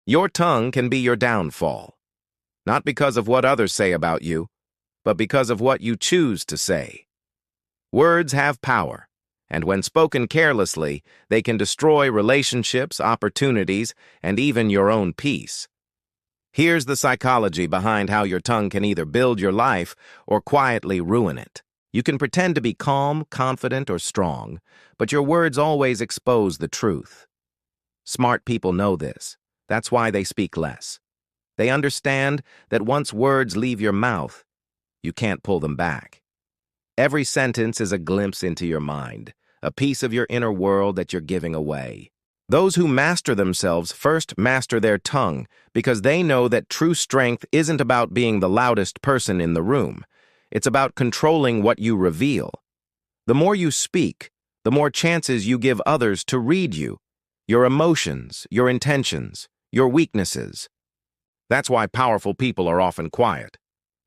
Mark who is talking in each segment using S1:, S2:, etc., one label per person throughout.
S1: Your tongue can be your downfall, not because of what others say about you, but because of what you choose to say. Words have power, and when spoken carelessly, they can destroy relationships, opportunities, and even your own peace. Here's the psychology behind how your tongue can either build your life or quietly ruin it. You can pretend to be calm, confident, or strong, but your words always expose the truth. Smart people know this. That's why they speak less. They understand that once words leave your mouth, you can't pull them back. Every sentence is a glimpse into your mind, a piece of your inner world that you're giving away. Those who master themselves first master their tongue because they know that true strength isn't about being the loudest person in the room. It's about controlling what you reveal. The more you speak, the more chances you give others to read you, your emotions, your intentions, your weaknesses. That's why powerful people are often quiet.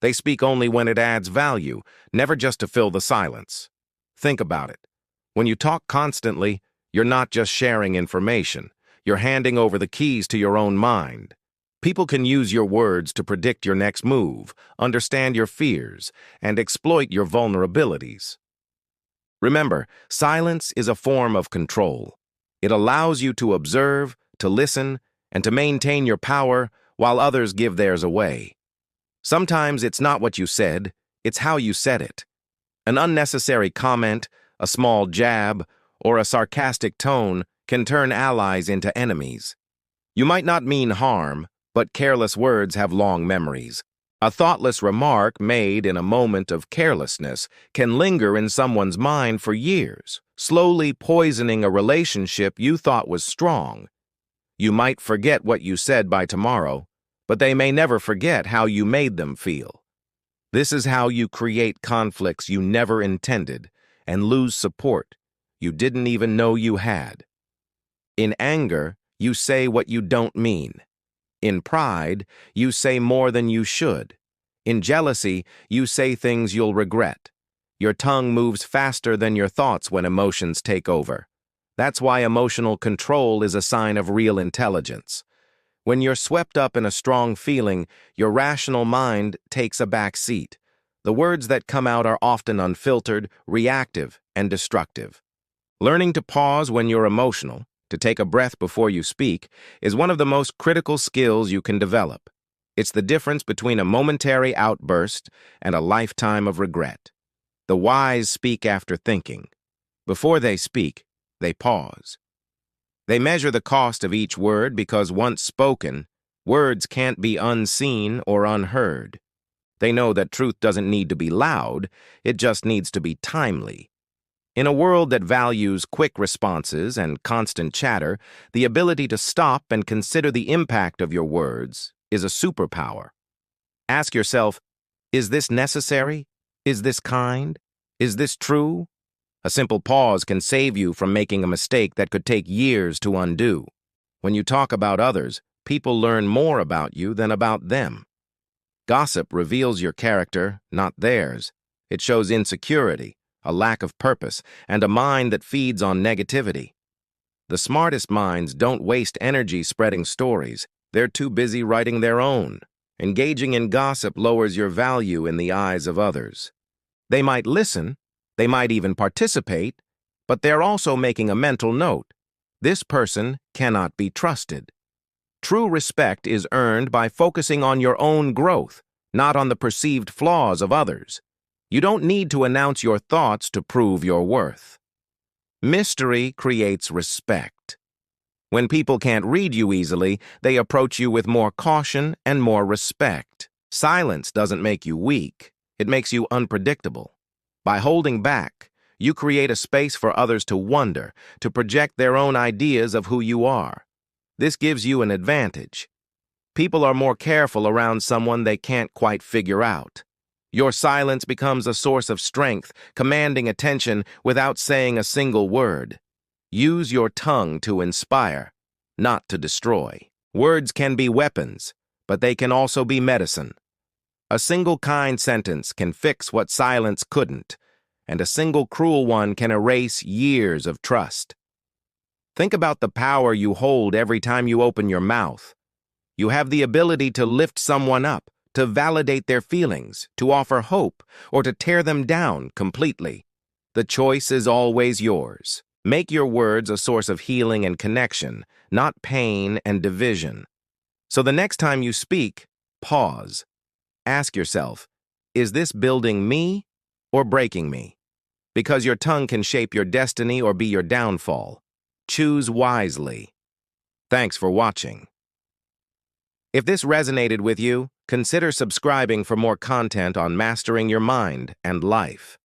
S1: They speak only when it adds value, never just to fill the silence. Think about it. When you talk constantly, you're not just sharing information. You're handing over the keys to your own mind. People can use your words to predict your next move, understand your fears, and exploit your vulnerabilities. Remember, silence is a form of control. It allows you to observe, to listen, and to maintain your power while others give theirs away. Sometimes it's not what you said, it's how you said it. An unnecessary comment, a small jab, or a sarcastic tone can turn allies into enemies. You might not mean harm, but careless words have long memories. A thoughtless remark made in a moment of carelessness can linger in someone's mind for years, slowly poisoning a relationship you thought was strong. You might forget what you said by tomorrow, but they may never forget how you made them feel. This is how you create conflicts you never intended and lose support you didn't even know you had. In anger, you say what you don't mean. In pride, you say more than you should. In jealousy, you say things you'll regret. Your tongue moves faster than your thoughts when emotions take over. That's why emotional control is a sign of real intelligence. When you're swept up in a strong feeling, your rational mind takes a back seat. The words that come out are often unfiltered, reactive, and destructive. Learning to pause when you're emotional, to take a breath before you speak, is one of the most critical skills you can develop. It's the difference between a momentary outburst and a lifetime of regret. The wise speak after thinking. Before they speak, they pause. They measure the cost of each word because once spoken, words can't be unseen or unheard. They know that truth doesn't need to be loud, it just needs to be timely. In a world that values quick responses and constant chatter, the ability to stop and consider the impact of your words is a superpower. Ask yourself, is this necessary? Is this kind? Is this true? A simple pause can save you from making a mistake that could take years to undo. When you talk about others, people learn more about you than about them. Gossip reveals your character, not theirs. It shows insecurity, a lack of purpose, and a mind that feeds on negativity. The smartest minds don't waste energy spreading stories. They're too busy writing their own. Engaging in gossip lowers your value in the eyes of others. They might listen, they might even participate, but they're also making a mental note. This person cannot be trusted. True respect is earned by focusing on your own growth, not on the perceived flaws of others. You don't need to announce your thoughts to prove your worth. Mystery creates respect. When people can't read you easily, they approach you with more caution and more respect. Silence doesn't make you weak. It makes you unpredictable. By holding back, you create a space for others to wonder, to project their own ideas of who you are. This gives you an advantage. People are more careful around someone they can't quite figure out. Your silence becomes a source of strength, commanding attention without saying a single word. Use your tongue to inspire, not to destroy. Words can be weapons, but they can also be medicine. A single kind sentence can fix what silence couldn't, and a single cruel one can erase years of trust. Think about the power you hold every time you open your mouth. You have the ability to lift someone up, to validate their feelings, to offer hope, or to tear them down completely. The choice is always yours. Make your words a source of healing and connection, not pain and division. So the next time you speak, pause. Ask yourself, is this building me or breaking me? Because your tongue can shape your destiny or be your downfall. Choose wisely. Thanks for watching. If this resonated with you, consider subscribing for more content on mastering your mind and life.